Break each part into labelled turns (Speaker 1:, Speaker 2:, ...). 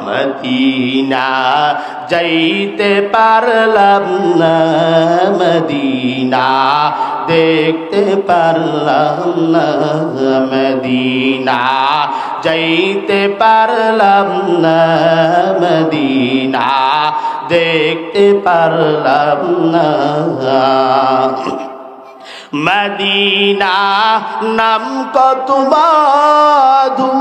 Speaker 1: Medina যাইতে পারলাম না, মদিনা দেখতে পারলাম না, মদিনা যাইতে পারলাম না, মদিনা দেখতে পারলাম না। মদিনা নাম কত মধু,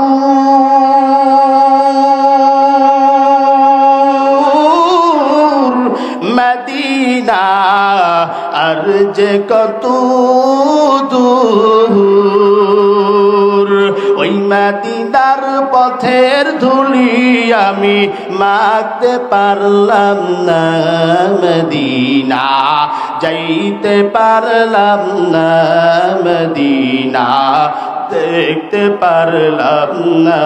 Speaker 1: মদিনা আর যে কত দূর, ওই মদিনার পথের ধুলি আমি মাখতে পারলাম না, মদিনা যাইতে পারলাম না, মদিনা দেখতে পারলাম না।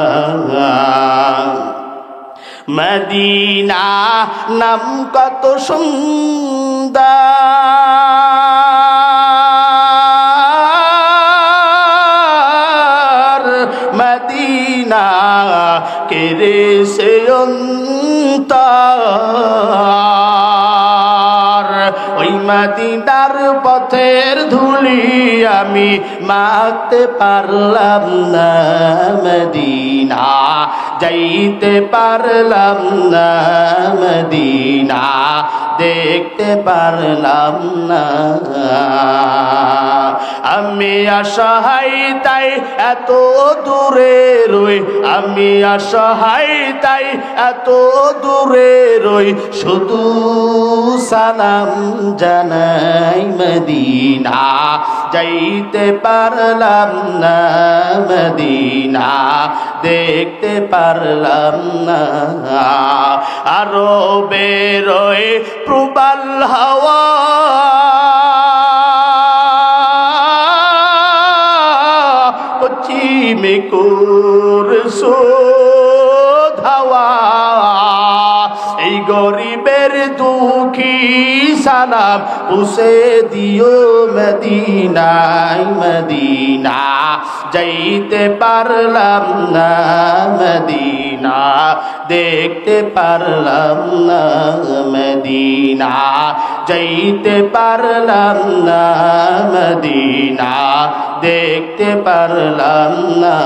Speaker 1: মদিনা নাম কত সুন্দর, মদিনা কেড়ে সে অন্তর, ওই মদিনার পথের ধুলি আমি মাখতে পারলাম না, মদিনা যাইতে পারলাম না, মদিনা দেখতে পারলাম না। আমি অসহায় তাই এত দূরে রই, আমি অসহায় তাই এত দূরে রই, শুধু সালাম জানাই, মদিনা যাইতে পারলাম না, মদিনা দেখতে পারলাম না। আরো বেরোয় প্রবল হাওয়া, পশ্চিমে কুরসুদ হাওয়া, এই গরিবের দুঃখী সালাম পুষে দিও মদিনায়, মদিনা যাইতে পারলাম না, মদিনা দেখতে পারলাম না, মদিনা যাইতে পারলাম না, মদিনা দেখতে পারলাম না।